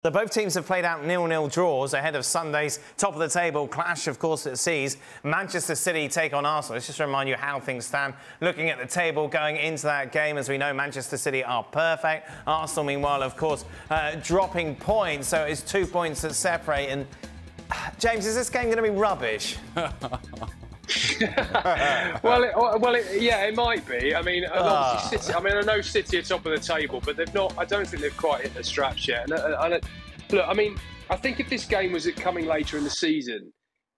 So both teams have played out 0-0 draws ahead of Sunday's top-of-the-table clash, of course, it sees Manchester City take on Arsenal. Let's just remind you how things stand. Looking at the table going into that game, as we know, Manchester City are perfect. Arsenal, meanwhile, of course, dropping points, so it's 2 points that separate. And, James, is this game going to be rubbish? Yeah, it might be. I mean, obviously City, I know City are top of the table, but they've not. I don't think they've quite hit the straps yet. And look, I mean, I think if this game was coming later in the season,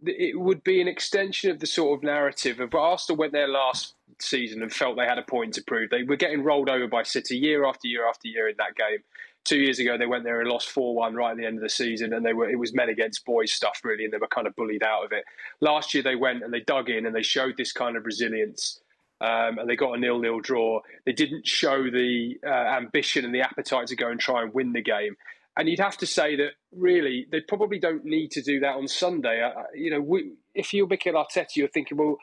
it would be an extension of the sort of narrative of Arsenal went there last season and felt they had a point to prove. They were getting rolled over by City year after year after year in that game. 2 years ago, they went there and lost 4-1 right at the end of the season, and it was men against boys stuff, really, and they were kind of bullied out of it. Last year, they went and they dug in and they showed this kind of resilience, and they got a 0-0 draw. They didn't show the ambition and the appetite to go and try and win the game. And you'd have to say that, really, they probably don't need to do that on Sunday. If you're Mikel Arteta, you're thinking, well,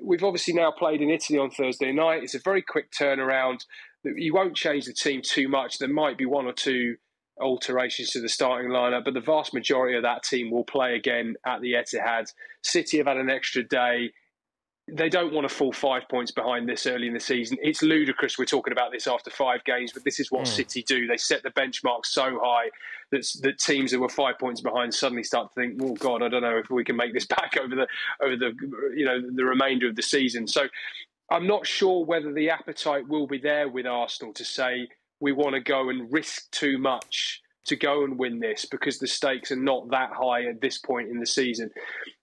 we've obviously now played in Italy on Thursday night. It's a very quick turnaround. You won't change the team too much. There might be one or two alterations to the starting lineup, but the vast majority of that team will play again at the Etihad. City have had an extra day. They don't want to fall 5 points behind this early in the season. It's ludicrous we're talking about this after 5 games, but this is what City do. They set the benchmark so high that teams that were 5 points behind suddenly start to think, oh God, I don't know if we can make this back over the remainder of the season. So I'm not sure whether the appetite will be there with Arsenal to say we want to go and risk too much to go and win this because the stakes are not that high at this point in the season.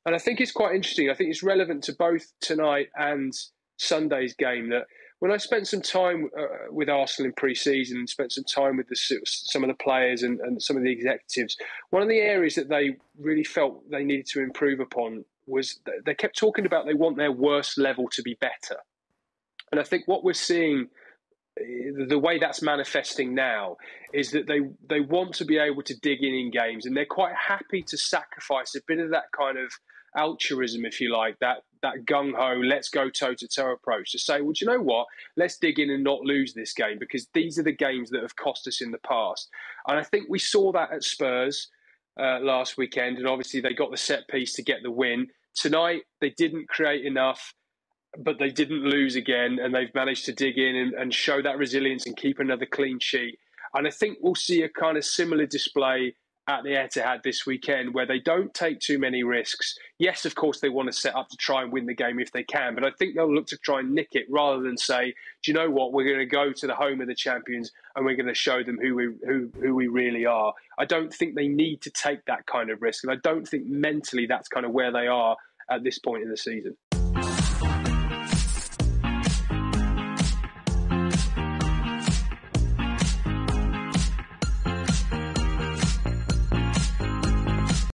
And I think it's quite interesting. I think it's relevant to both tonight and Sunday's game that when I spent some time with Arsenal in pre-season and spent some time with some of the players and some of the executives, one of the areas that they really felt they needed to improve upon was they kept talking about they want their worst level to be better. And I think what we're seeing, the way that's manifesting now, is that they want to be able to dig in games, and they're quite happy to sacrifice a bit of that kind of altruism, if you like, that gung-ho, let's go toe-to-toe approach to say, well, do you know what? Let's dig in and not lose this game because these are the games that have cost us in the past. And I think we saw that at Spurs last weekend, and obviously they got the set piece to get the win. Tonight, they didn't create enough, but they didn't lose again, and they've managed to dig in and show that resilience and keep another clean sheet. And I think we'll see a kind of similar display at the Etihad this weekend where they don't take too many risks. Yes, of course, they want to set up to try and win the game if they can, but I think they'll look to try and nick it rather than say, do you know what, we're going to go to the home of the champions and we're going to show them who we really are. I don't think they need to take that kind of risk, and I don't think mentally that's kind of where they are at this point in the season.